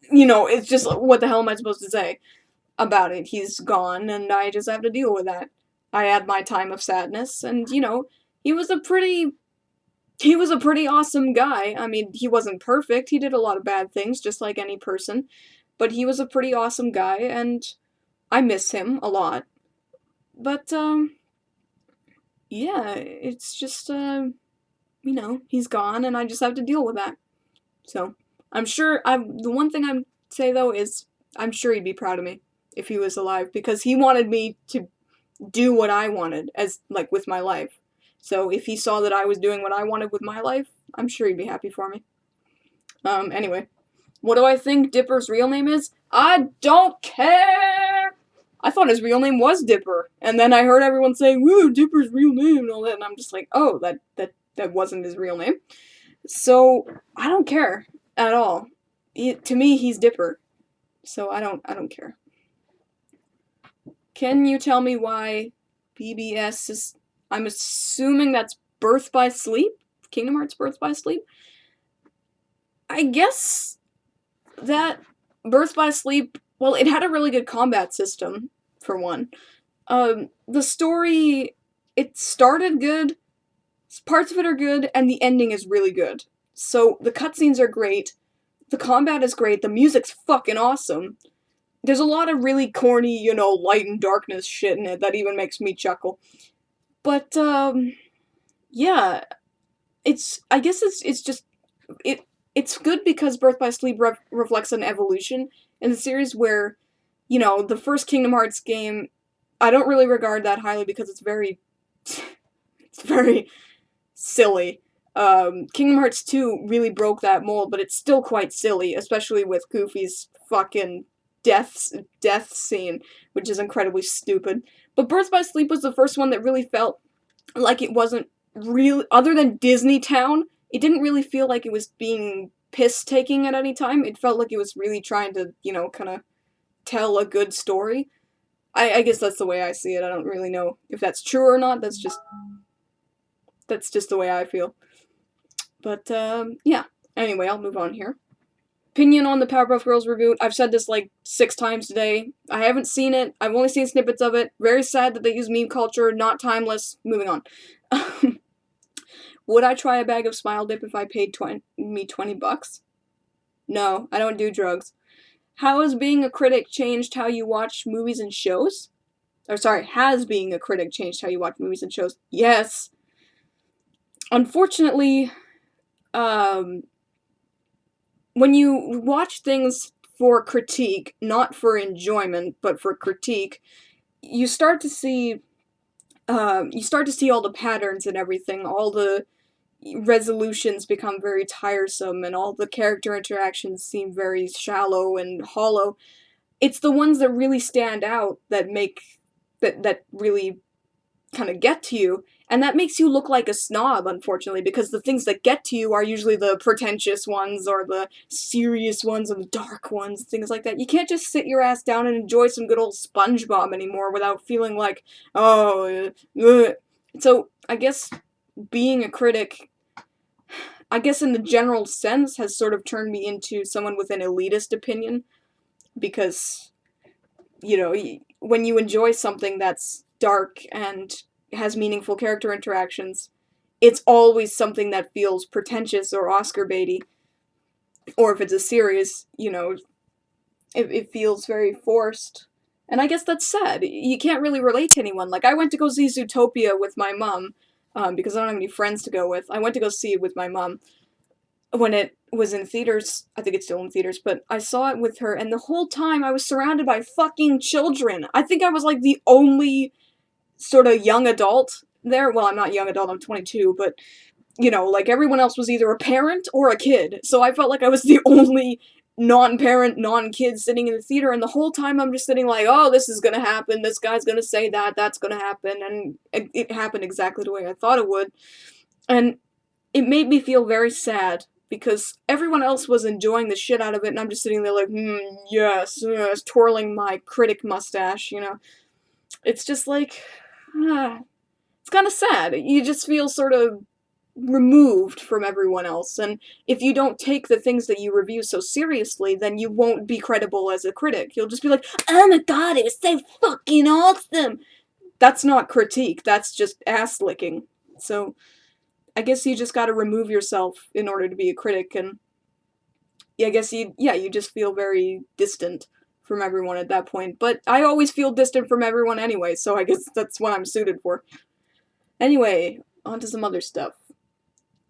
Speaker 1: it's just what the hell am I supposed to say about it? He's gone, and I just have to deal with that. I had my time of sadness, and he was a pretty awesome guy. I mean, he wasn't perfect. He did a lot of bad things, just like any person, but he was a pretty awesome guy, and I miss him a lot. But yeah, it's just he's gone, and I just have to deal with that. So I'm sure. The one thing I'd say though is I'm sure he'd be proud of me if he was alive, because he wanted me to do what I wanted with my life. So if he saw that I was doing what I wanted with my life, I'm sure he'd be happy for me. Anyway, what do I think Dipper's real name is? I don't care! I thought his real name was Dipper, and then I heard everyone saying, "Woo, Dipper's real name," and all that, and I'm just like, oh, that wasn't his real name. So, I don't care at all. To me, he's Dipper. So I don't care. Can you tell me why BBS is... I'm assuming that's Birth by Sleep? Kingdom Hearts Birth by Sleep? I guess that Birth by Sleep, well, it had a really good combat system, for one. The story, it started good, parts of it are good, and the ending is really good. So the cutscenes are great, the combat is great, the music's fucking awesome. There's a lot of really corny, light and darkness shit in it that even makes me chuckle. But, yeah, I guess it's just, it's good because Birth by Sleep reflects an evolution in the series where, the first Kingdom Hearts game, I don't really regard that highly because it's very silly. Kingdom Hearts 2 really broke that mold, but it's still quite silly, especially with Goofy's fucking death scene, which is incredibly stupid. But Birth by Sleep was the first one that really felt like it wasn't real, other than Disney Town, it didn't really feel like it was being piss-taking at any time. It felt like it was really trying to, kind of tell a good story. I guess that's the way I see it. I don't really know if that's true or not. That's just the way I feel. But, yeah. Anyway, I'll move on here. Opinion on the Powerpuff Girls reboot. I've said this 6 times today. I haven't seen it. I've only seen snippets of it. Very sad that they use meme culture. Not timeless. Moving on. Would I try a bag of Smile Dip if I paid me $20? No, I don't do drugs. How has being a critic changed how you watch movies and shows? Or sorry, has being a critic changed how you watch movies and shows? Yes. Unfortunately, when you watch things for critique, not for enjoyment, but for critique, you start to see all the patterns and everything. All the resolutions become very tiresome, and all the character interactions seem very shallow and hollow. It's the ones that really stand out that that really kind of get to you, and that makes you look like a snob, unfortunately, because the things that get to you are usually the pretentious ones, or the serious ones, or the dark ones, things like that. You can't just sit your ass down and enjoy some good old SpongeBob anymore without feeling like, oh, So, I guess being a critic, I guess in the general sense, has sort of turned me into someone with an elitist opinion, because, when you enjoy something that's dark and has meaningful character interactions, it's always something that feels pretentious or Oscar baity. or if it's a series, you know, it feels very forced. And I guess that's sad. You can't really relate to anyone. Like, I went to go see Zootopia with my mom, because I don't have any friends to go with. I went to go see it with my mom when it was in theaters. I think it's still in theaters, but I saw it with her, and the whole time I was surrounded by fucking children. I think I was, like, the only sort of young adult there. Well, I'm not young adult, I'm 22, but, you know, like, everyone else was either a parent or a kid, so I felt like I was the only non-parent, non-kid sitting in the theater, and the whole time I'm just sitting like, oh, this is gonna happen, this guy's gonna say that, that's gonna happen, and it happened exactly the way I thought it would, and it made me feel very sad, because everyone else was enjoying the shit out of it, and I'm just sitting there like, yes, yes, twirling my critic mustache, you know. It's just like, it's kind of sad. You just feel sort of removed from everyone else, and if you don't take the things that you review so seriously, then you won't be credible as a critic. You'll just be like, oh my god, it was so fucking awesome! That's not critique, that's just ass licking. So, I guess you just gotta remove yourself in order to be a critic, and I guess you just feel very distant from everyone at that point. But I always feel distant from everyone anyway, so I guess that's what I'm suited for. Anyway, on to some other stuff.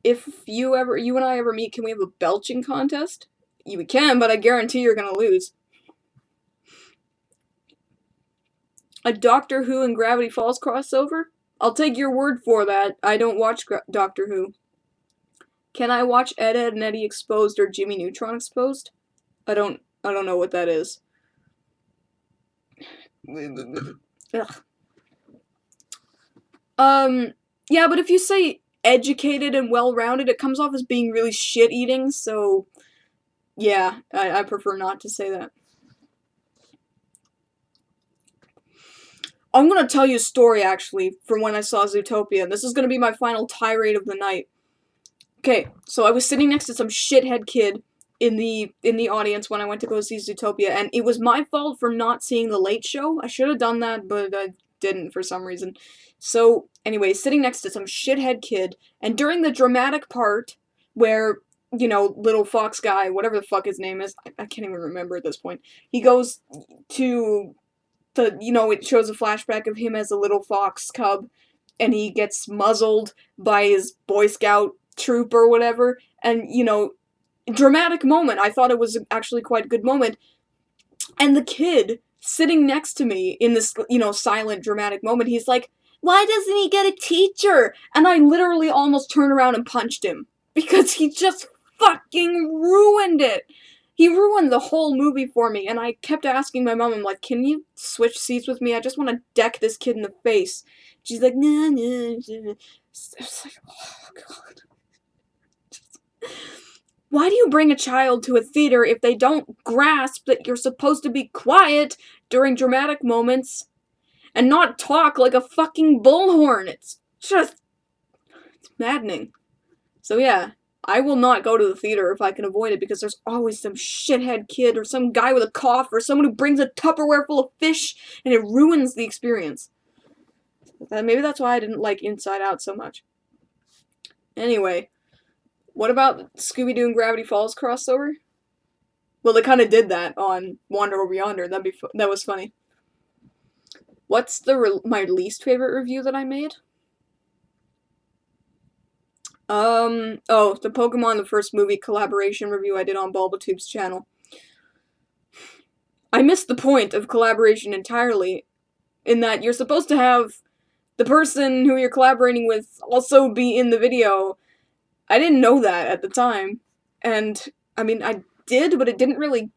Speaker 1: If you and I ever meet, can we have a belching contest? We can, but I guarantee you're gonna lose. A Doctor Who and Gravity Falls crossover? I'll take your word for that. I don't watch Doctor Who. Can I watch Ed, Edd and Eddy Exposed or Jimmy Neutron Exposed? I don't know what that is. Ugh. Yeah, but if you say educated and well-rounded, it comes off as being really shit-eating, so yeah, I prefer not to say that. I'm gonna tell you a story, actually, from when I saw Zootopia. This is gonna be my final tirade of the night. Okay, so I was sitting next to some shithead kid in the audience when I went to go see Zootopia, and it was my fault for not seeing The Late Show. I should have done that, but I didn't for some reason. So, anyway, sitting next to some shithead kid, and during the dramatic part where, you know, little fox guy, whatever the fuck his name is, I can't even remember at this point, he goes to you know, it shows a flashback of him as a little fox cub, and he gets muzzled by his Boy Scout troop or whatever, and, you know, dramatic moment. I thought it was actually quite a good moment. And the kid sitting next to me in this, you know, silent, dramatic moment, he's like, why doesn't he get a teacher? And I literally almost turned around and punched him. Because he just fucking ruined it. He ruined the whole movie for me, and I kept asking my mom, I'm like, can you switch seats with me? I just want to deck this kid in the face. She's like, nah, nah, nah. It's like, oh, God. Why do you bring a child to a theater if they don't grasp that you're supposed to be quiet during dramatic moments and not talk like a fucking bullhorn? It's maddening. So yeah, I will not go to the theater if I can avoid it, because there's always some shithead kid or some guy with a cough or someone who brings a Tupperware full of fish, and it ruins the experience. Maybe that's why I didn't like Inside Out so much. Anyway, what about Scooby-Doo and Gravity Falls crossover? Well, they kind of did that on Wander Over Yonder. That was funny. What's my least favorite review that I made? Oh, the Pokemon the First Movie collaboration review I did on Bulbatube's channel. I missed the point of collaboration entirely, in that you're supposed to have the person who you're collaborating with also be in the video. I didn't know that at the time, and, I mean, I did, but it didn't really,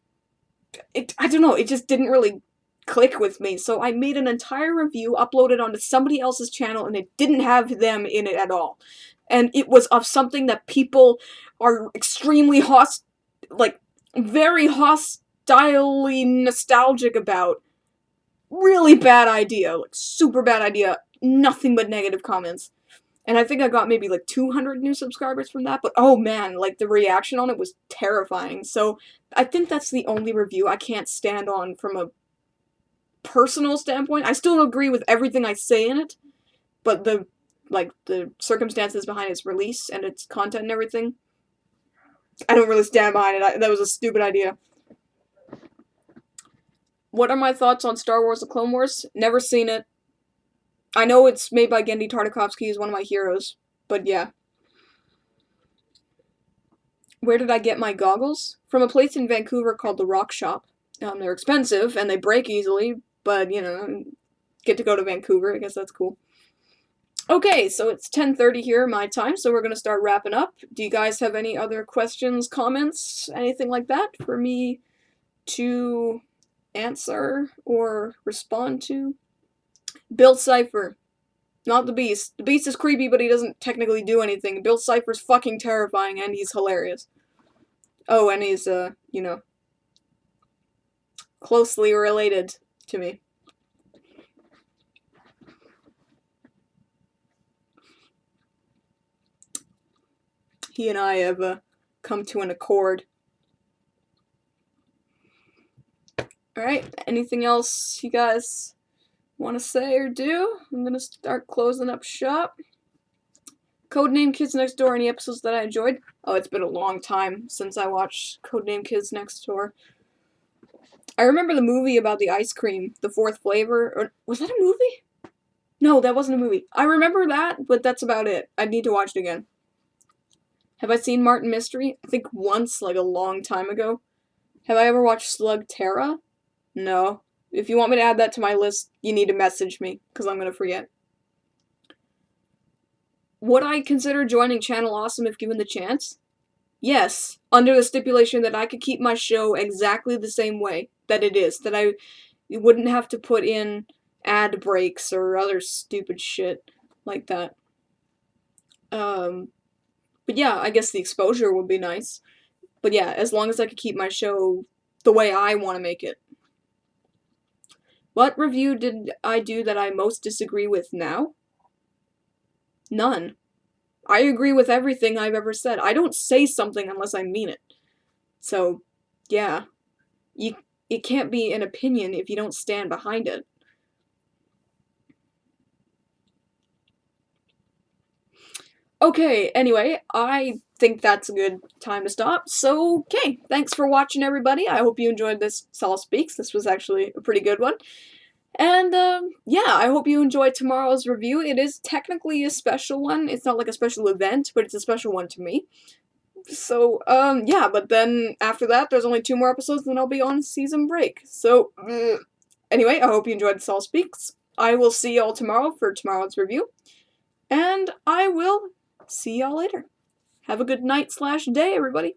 Speaker 1: I don't know, it just didn't really click with me, so I made an entire review, uploaded onto somebody else's channel, and it didn't have them in it at all. And it was of something that people are extremely very hostilely nostalgic about. Really bad idea, like, super bad idea, nothing but negative comments. And I think I got maybe like 200 new subscribers from that, but oh man, like, the reaction on it was terrifying. So I think that's the only review I can't stand on from a personal standpoint. I still agree with everything I say in it, but the circumstances behind its release and its content and everything, I don't really stand behind it. That was a stupid idea. What are my thoughts on Star Wars: The Clone Wars? Never seen it. I know it's made by Genndy Tartakovsky, who's one of my heroes, but yeah. Where did I get my goggles? From a place in Vancouver called the Rock Shop. They're expensive, and they break easily, but, you know, get to go to Vancouver. I guess that's cool. Okay, so it's 10:30 here, my time, so we're going to start wrapping up. Do you guys have any other questions, comments, anything like that for me to answer or respond to? Bill Cipher. Not the Beast. The Beast is creepy, but he doesn't technically do anything. Bill Cipher's fucking terrifying, and he's hilarious. Oh, and he's, you know, closely related to me. He and I have come to an accord. Alright, anything else you guys want to say or do? I'm gonna start closing up shop. Codename Kids Next Door, any episodes that I enjoyed? Oh, it's been a long time since I watched Codename Kids Next Door. I remember the movie about the ice cream, the fourth flavor, or was that a movie? No, that wasn't a movie. I remember that, but that's about it. I need to watch it again. Have I seen Martin Mystery? I think once, like a long time ago. Have I ever watched Slug Terra? No. If you want me to add that to my list, you need to message me, because I'm going to forget. Would I consider joining Channel Awesome if given the chance? Yes, under the stipulation that I could keep my show exactly the same way that it is, that I wouldn't have to put in ad breaks or other stupid shit like that. But yeah, I guess the exposure would be nice. But yeah, as long as I could keep my show the way I want to make it. What review did I do that I most disagree with now? None. I agree with everything I've ever said. I don't say something unless I mean it. So, yeah. It can't be an opinion if you don't stand behind it. Okay, anyway, I think that's a good time to stop. So, okay, thanks for watching, everybody. I hope you enjoyed this Sol Speaks. This was actually a pretty good one. And, yeah, I hope you enjoyed tomorrow's review. It is technically a special one. It's not like a special event, but it's a special one to me. So, yeah, but then after that, there's only 2 more episodes, and then I'll be on season break. So, anyway, I hope you enjoyed Sol Speaks. I will see y'all tomorrow for tomorrow's review. And I will see y'all later. Have a good night/day, everybody.